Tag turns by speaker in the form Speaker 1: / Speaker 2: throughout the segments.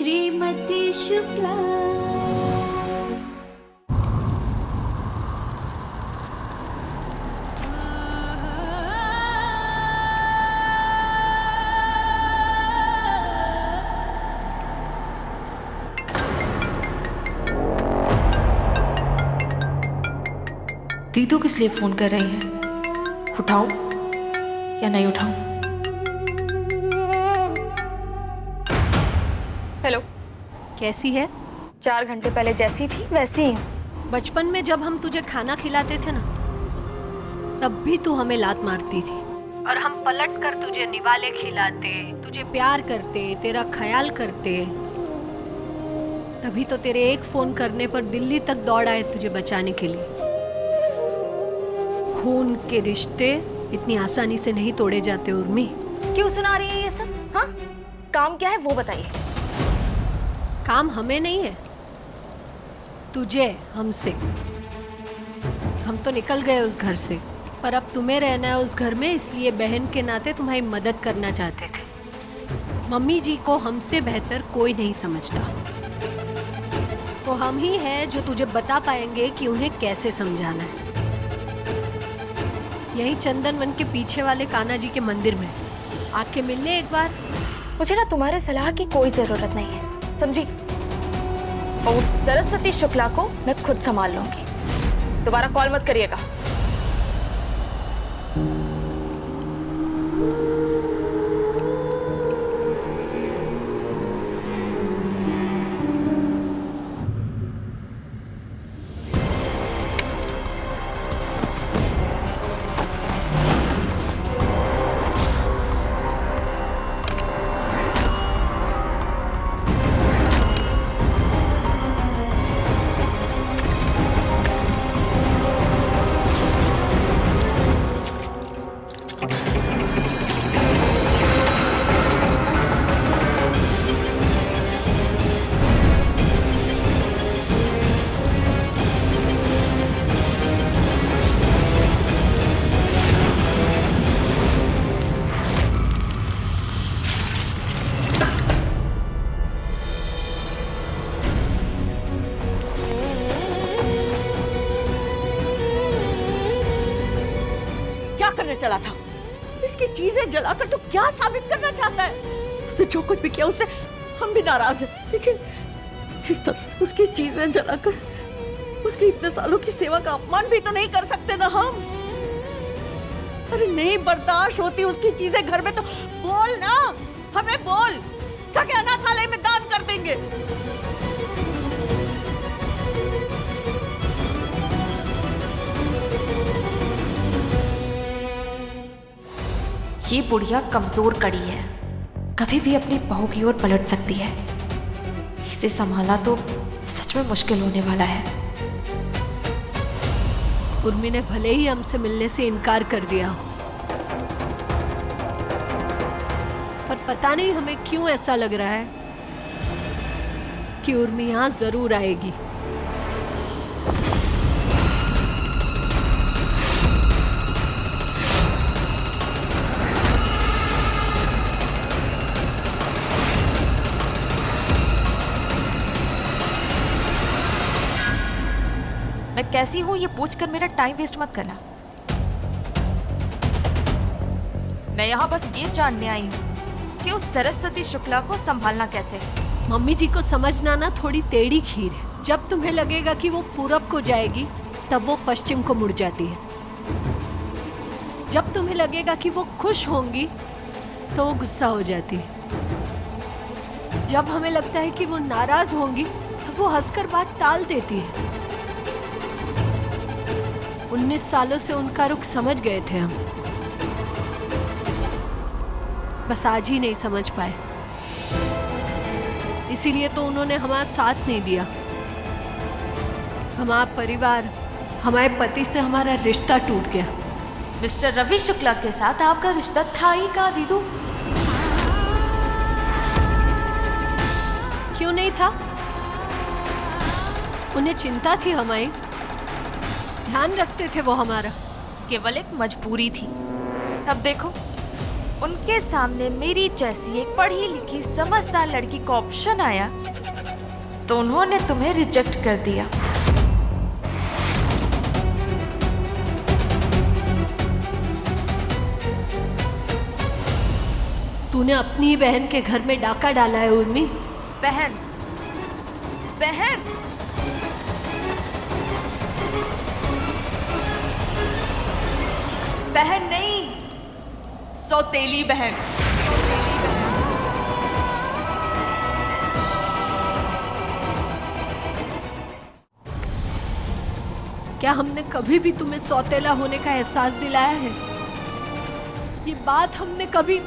Speaker 1: श्रीमती शुक्ला।
Speaker 2: दीदू किस लिए फोन कर रही है? उठाऊं या नहीं उठाऊं?
Speaker 3: हेलो,
Speaker 4: कैसी है?
Speaker 3: 4 घंटे पहले जैसी थी वैसी ही हूँ।
Speaker 4: बचपन में जब हम तुझे खाना खिलाते थे ना, तब भी तू हमें लात मारती थी और हम पलट कर तुझे निवाले खिलाते, तुझे प्यार करते, तेरा ख्याल करते। तभी तो तेरे एक फोन करने पर दिल्ली तक दौड़ आए तुझे बचाने के लिए। खून के रिश्ते इतनी आसानी से नहीं तोड़े जाते उर्मी।
Speaker 3: क्यों सुना रही है ये सब? हाँ, काम क्या है वो बताइए।
Speaker 4: काम हमें नहीं है, तुझे हमसे। हम तो निकल गए उस घर से, पर अब तुम्हें रहना है उस घर में, इसलिए बहन के नाते तुम्हारी मदद करना चाहते थे। मम्मी जी को हमसे बेहतर कोई नहीं समझता, तो हम ही हैं जो तुझे बता पाएंगे कि उन्हें कैसे समझाना है। यही चंदन वन के पीछे वाले कान्हा जी के मंदिर में आके मिल ले एक बार।
Speaker 3: मुझे ना तुम्हारे सलाह की कोई जरूरत नहीं है, समझी? और उस सरस्वती शुक्ला को मैं खुद संभाल लूंगी। दोबारा कॉल मत करिएगा।
Speaker 5: चला था। इसकी चीजें जलाकर तो क्या साबित करना चाहता है? उसने जो कुछ भी किया उससे हम भी नाराज हैं, लेकिन इस तरह से उसकी चीजें जलाकर उसके इतने सालों की सेवा का अपमान भी तो नहीं कर सकते ना हम। अरे नहीं बर्दाश्त होती उसकी चीजें घर में तो बोल ना, हमें बोल, जाके अनाथालय में दान कर देंगे।
Speaker 2: ये बुढ़िया कमजोर कड़ी है, कभी भी अपनी बहू की ओर पलट सकती है। इसे संभालना तो सच में मुश्किल होने वाला है।
Speaker 4: उर्मी ने भले ही हमसे मिलने से इनकार कर दिया, पर पता नहीं हमें क्यों ऐसा लग रहा है कि उर्मी यहाँ जरूर आएगी।
Speaker 2: मैं कैसी हूं ये पूछकर मेरा टाइम वेस्ट मत करना। मैं यहाँ बस ये जानने आई हूँ कि उस सरस्वती शुक्ला को संभालना कैसे।
Speaker 4: मम्मी जी को समझना ना थोड़ी टेढ़ी खीर है। जब तुम्हें लगेगा कि वो पूरब को जाएगी, तब वो पश्चिम को मुड़ जाती है। जब तुम्हें लगेगा कि वो खुश होंगी, तो वो गुस्सा हो जाती है। जब हमें लगता है कि वो नाराज होंगी, तो वो हंसकर बात टाल देती है। 19 सालों से उनका रुख समझ गए थे हम, बस आज ही नहीं समझ पाए। इसीलिए तो उन्होंने हमारा साथ नहीं दिया। हमारा परिवार, हमारे पति से हमारा रिश्ता टूट गया।
Speaker 2: मिस्टर रवि शुक्ला के साथ आपका रिश्ता था ही कहाँ दीदू?
Speaker 4: क्यों नहीं था? उन्हें चिंता थी हमारी, ध्यान रखते थे वो हमारा।
Speaker 2: केवल एक मजबूरी थी। अब देखो, उनके सामने मेरी जैसी एक पढ़ी लिखी समझदार लड़की का ऑप्शन आया तो उन्होंने तुम्हें रिजेक्ट कर दिया।
Speaker 4: तूने अपनी ही बहन के घर में डाका डाला है उर्मी।
Speaker 2: बहन, बहन, बहन नहीं, सौतेली बहन।
Speaker 4: क्या हमने कभी भी तुम्हें सौतेला होने का एहसास दिलाया है? ये बात हमने कभी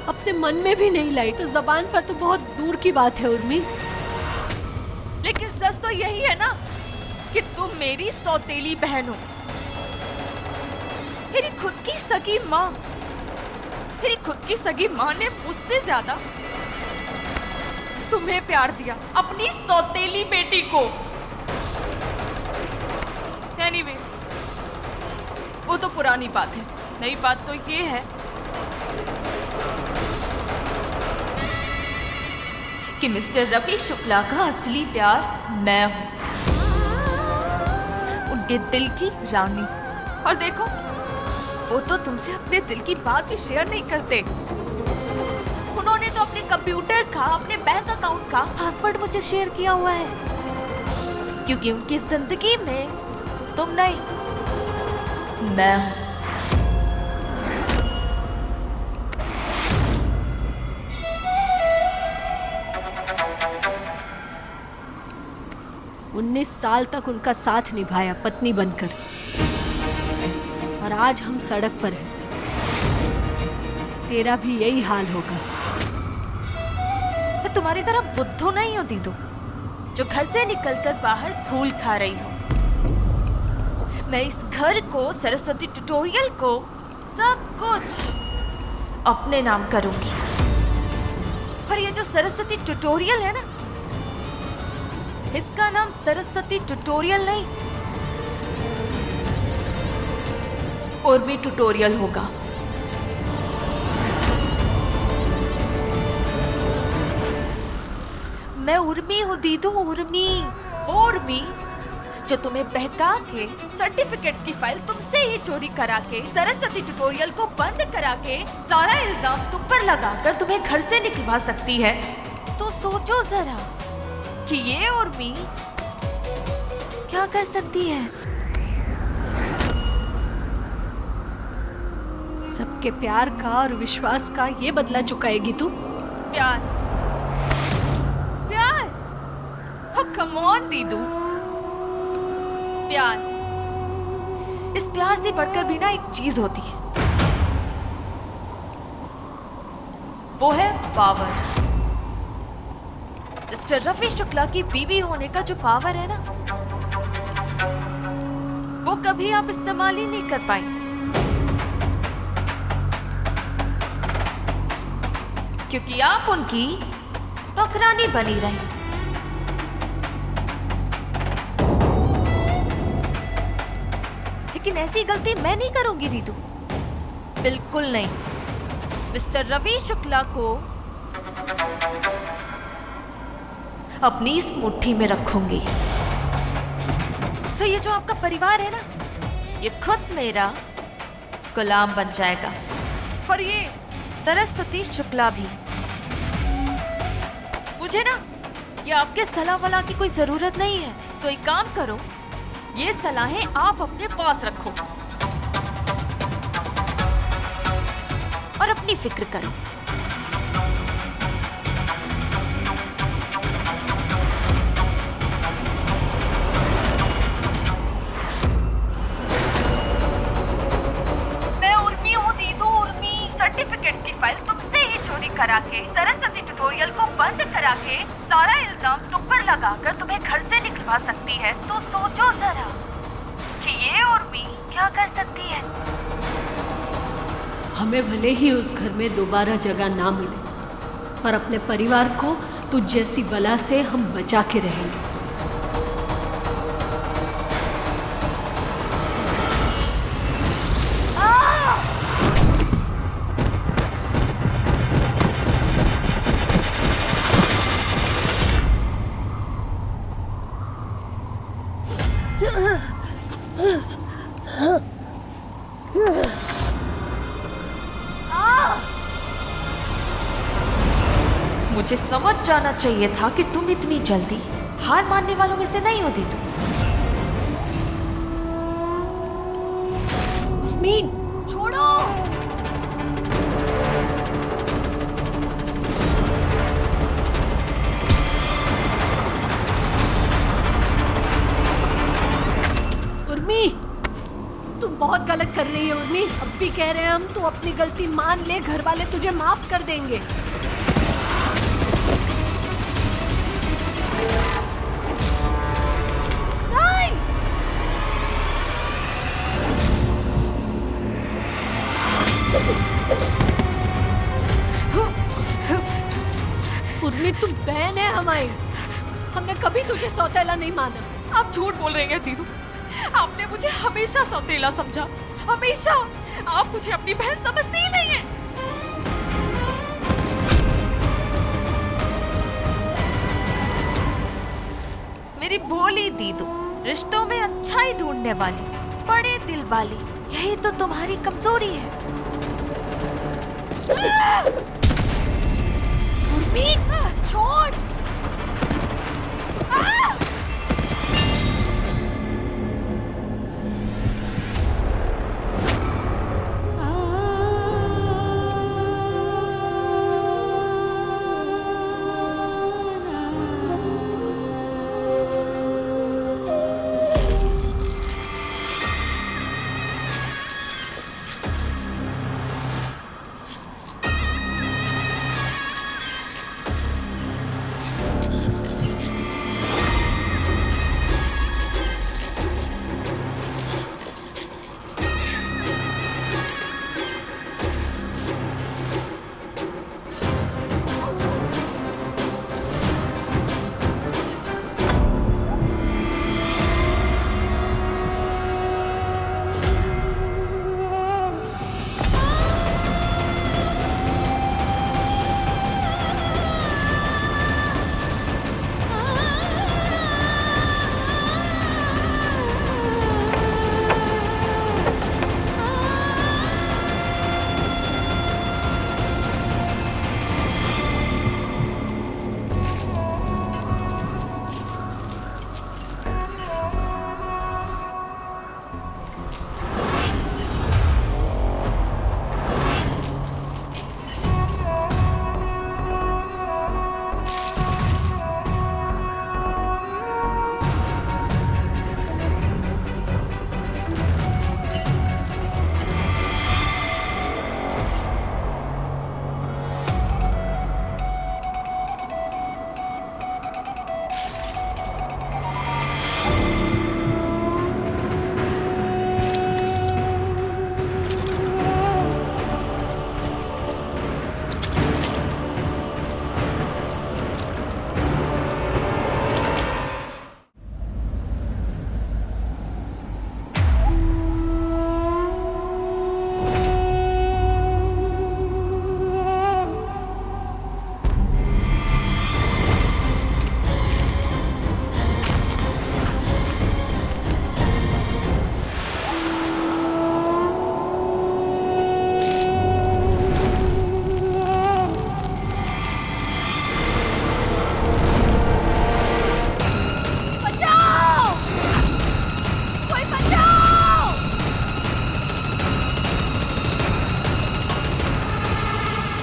Speaker 4: अपने मन में भी नहीं लाई, तो जबान पर तो बहुत दूर की बात है उर्मी।
Speaker 2: लेकिन सच तो यही है ना कि तुम मेरी सौतेली बहन हो। मेरी खुद की सगी माँ, मेरी खुद की सगी माँ ने मुझसे ज्यादा तुम्हें प्यार दिया, अपनी सौतेली बेटी को। एनीवेज, वो तो पुरानी बात है। नई बात तो ये है कि मिस्टर रवि शुक्ला का असली प्यार मैं हूं, उनके दिल की रानी। और देखो, वो तो तुमसे अपने दिल की बात भी शेयर नहीं करते। उन्होंने तो अपने कंप्यूटर का, अपने बैंक अकाउंट का पासवर्ड मुझे शेयर किया हुआ है, क्योंकि उनकी जिंदगी में तुम नहीं, मैं हूं।
Speaker 4: 19 साल तक उनका साथ निभाया पत्नी बनकर, और आज हम सड़क पर हैं। तेरा भी यही हाल होगा।
Speaker 2: मैं तुम्हारी तरह बुद्धू नहीं हूं दीदू, जो घर से निकलकर बाहर धूल खा रही हूं। मैं इस घर को, सरस्वती ट्यूटोरियल को, सब कुछ अपने नाम करूंगी। और ये जो सरस्वती ट्यूटोरियल है ना, इसका नाम सरस्वती ट्यूटोरियल नहीं, उर्मी ट्यूटोरियल होगा। मैं उर्मी हूँ दीदू, उर्मी। वो उर्मी जो तुम्हें बहका के सर्टिफिकेट्स की फाइल तुमसे ही चोरी करा के, सरस्वती ट्यूटोरियल को बंद करा के, सारा इल्जाम तुम पर लगाकर तुम्हें घर से निकलवा सकती है। तो सोचो जरा कि ये उर्मी क्या कर सकती है।
Speaker 4: सबके प्यार का और विश्वास का ये बदला चुकाएगी तू?
Speaker 2: प्यार, प्यार, oh, come on दीदू। प्यार, इस प्यार से बढ़कर भी ना एक चीज होती है, वो है पावर। मिस्टर रवि शुक्ला की बीवी होने का जो पावर है ना, वो कभी आप इस्तेमाल ही नहीं कर पाए, क्योंकि आप उनकी नौकरानी बनी रही। लेकिन ऐसी गलती मैं नहीं करूंगी दीदू, बिल्कुल नहीं। मिस्टर रवि शुक्ला को अपनी इस मुट्ठी में रखूंगी, तो ये जो आपका परिवार है ना, ये खुद मेरा गुलाम बन जाएगा। और ये सरस्वती शुक्ला भी। मुझे ना ये आपके सलाह वाला की कोई जरूरत नहीं है, तो एक काम करो, ये सलाहें आप अपने पास रखो और अपनी फिक्र करो। मैं उर्मी हूँ दीदू, उर्मी। सर्टिफिकेट की फाइल तुमसे ही चोरी करा के, सरस्वती ट्यूटोरियल को बंद करा के, सारा इल्जाम तुम पर लगाकर तुम्हें घर से निकलवा सकती है। तो सोचो जरा कि ये उर्मी क्या कर सकती है।
Speaker 4: हमें भले ही उस घर में दोबारा जगह ना मिले, पर अपने परिवार को तुझ जैसी बला से हम बचा के रहेंगे।
Speaker 2: मुझे समझ जाना चाहिए था कि तुम इतनी जल्दी हार मानने वालों में से नहीं होती। तुम
Speaker 4: मीन
Speaker 2: छोड़ो।
Speaker 4: उर्मी, तुम बहुत गलत कर रही है उर्मी। अब भी कह रहे हैं हम, तू अपनी गलती मान ले, घर वाले तुझे माफ कर देंगे। नहीं! उर्मी, तुम बहन है हमारी। हमने कभी तुझे सौतेला नहीं माना।
Speaker 2: आप झूठ बोल रही हैं दीदू। आपने मुझे हमेशा सौतेला समझा, हमेशा। आप मुझे अपनी बहन समझती ही नहीं है। मेरी भोली दीदू, रिश्तों में अच्छाई ढूंढने वाली, बड़े दिल वाली, यही तो तुम्हारी कमजोरी है। उर्मी, छोड़।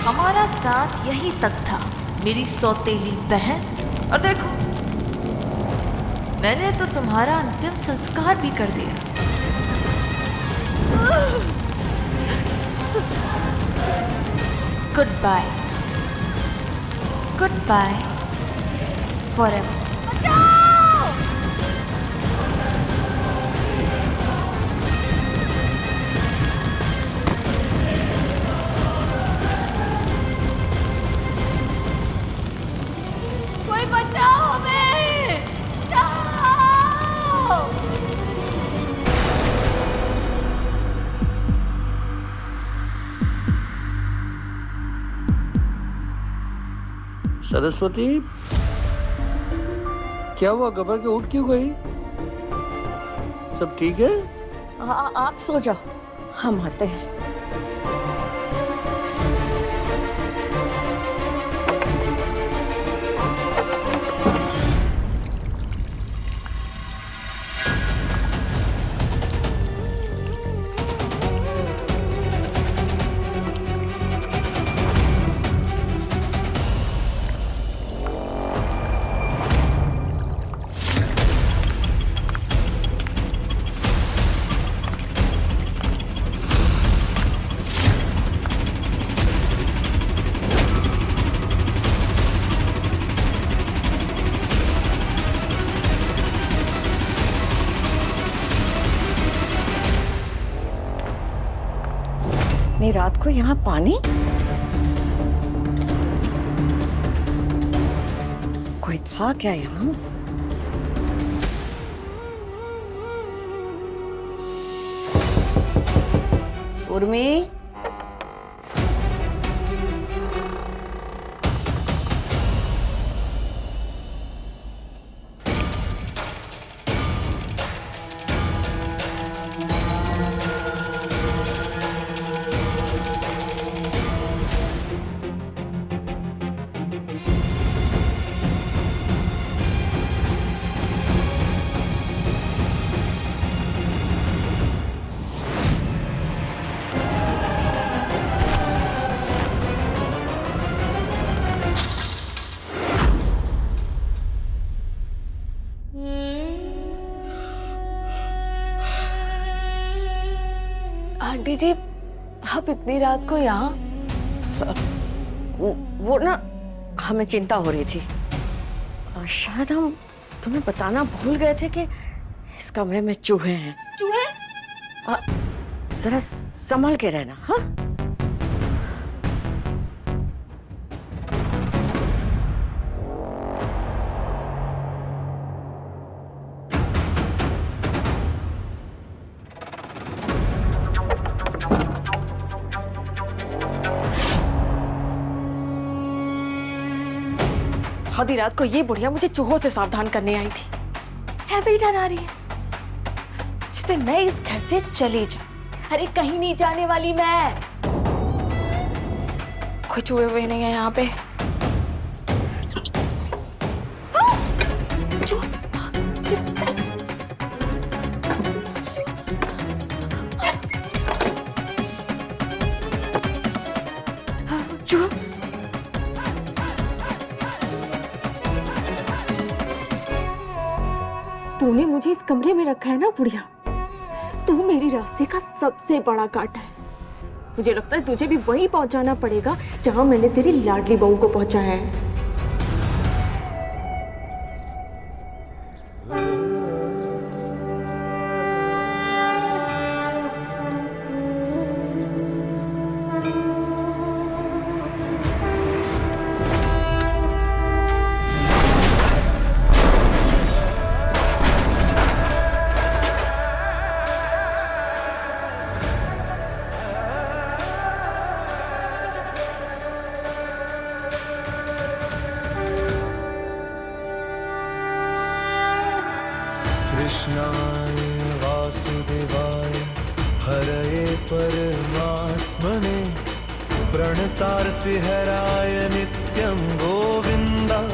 Speaker 2: हमारा साथ यहीं तक था, मेरी सौतेली बहन। और देखो, मैंने तो तुम्हारा अंतिम संस्कार भी कर दिया। Good bye, good bye forever.
Speaker 6: Saraswati, क्या हुआ? घबरा के उठ क्यों गई? सब ठीक है?
Speaker 5: आप सो जाओ, हम आते हैं। इतनी रात को यहाँ पानी? कोई था क्या यहाँ? उर्मी,
Speaker 3: आंटी जी, आप इतनी रात को यहाँ?
Speaker 5: वो ना, हमें चिंता हो रही थी। शायद हम तुम्हें बताना भूल गए थे कि इस कमरे में चूहे हैं।
Speaker 3: चूहे?
Speaker 5: जरा संभल के रहना, हाँ?
Speaker 3: आधी रात को ये बुढ़िया मुझे चूहों से सावधान करने आई थी। है भी डरा रही है जिससे मैं इस घर से चली जाऊं। अरे कहीं नहीं जाने वाली मैं। कोई चूहे हुए नहीं है यहाँ पे। तूने मुझे इस कमरे में रखा है ना बुढ़िया, तू मेरी रास्ते का सबसे बड़ा कांटा है। मुझे लगता है तुझे भी वहीं पहुंचाना पड़ेगा जहां मैंने तेरी लाडली बहू को पहुंचाया है।
Speaker 7: कृष्णाय वासुदेवाय हरये परमात्मने प्रणतार्तिहराय नित्यं गोविन्दाय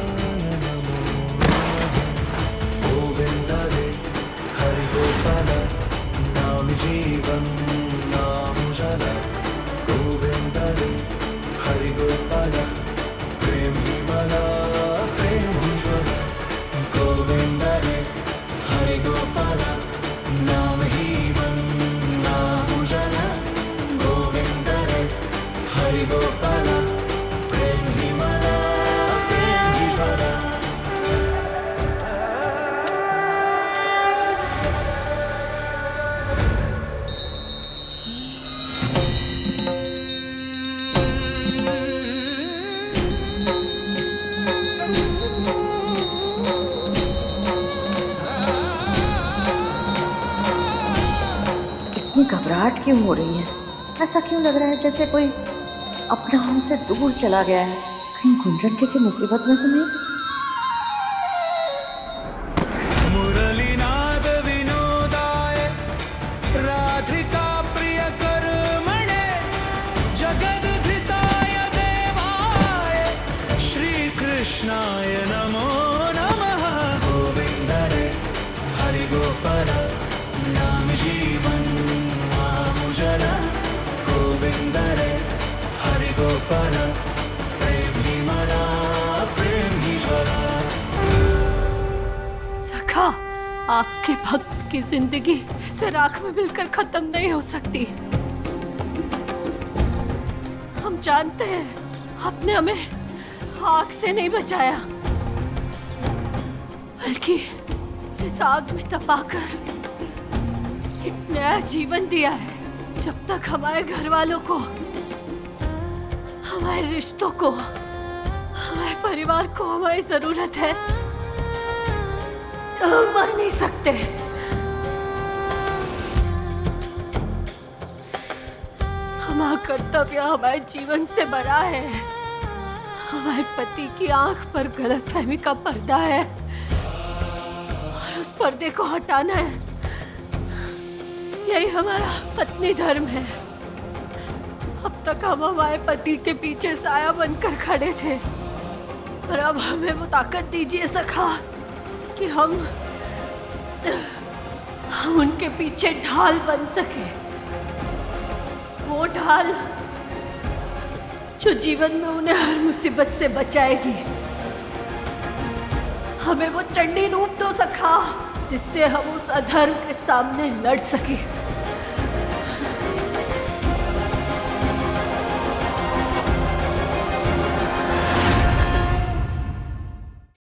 Speaker 7: नमो नमः। गोविन्द रे हरिगोपाल नाम जीवन नाम उजाला। गोविन्द रे हरिगोपाल प्रेम ही मला प्रेम ही ज्वाला। गोविन्द रे हरि गोपाल नाम जीवन नाम उजाला। गोविंद रे हरि गोपाल प्रेम ही मला प्रेम ही ज्वाला।
Speaker 5: घबराहट क्यों हो रही है? ऐसा क्यों लग रहा है जैसे कोई अपना हमसे दूर चला गया है? कहीं गुंजन किसी मुसीबत में तो नहीं?
Speaker 7: मुरलीनाद विनोदाय राधिका प्रिय कर्मणे जगद्धिताय देवाय श्री कृष्णाय नमो नमः। गोविंद रे हरि गोपाल नाम जीवन उजाला। गोविंद रे हरि गोपाल प्रेम ही मला प्रेम ही ज्वाला।
Speaker 4: सखा, आपके भक्त की जिंदगी ऐसे राख में मिलकर खत्म नहीं हो सकती। हम जानते हैं आपने हमें आग से नहीं बचाया, बल्कि इस आग में तपाकर एक नया जीवन दिया है। जब तक हमारे घर वालों को हमारे रिश्तों को, हमारे परिवार को हमारी जरूरत है, तो हम मर नहीं सकते। हमारा कर्तव्य हमारे जीवन से बड़ा है। हमारे पति की आंख पर गलतफहमी का पर्दा है और उस पर्दे को हटाना है। यही हमारा पत्नी धर्म है। अब तक हम हमारे पति के पीछे साया बनकर खड़े थे, पर अब हमें वो ताकत दीजिए सखा कि हम उनके पीछे ढाल बन सके। वो ढाल जो जीवन में उन्हें हर मुसीबत से बचाएगी। हमें वो चंडी रूप दो सखा, जिससे हम उस अधर्म के सामने लड़ सके।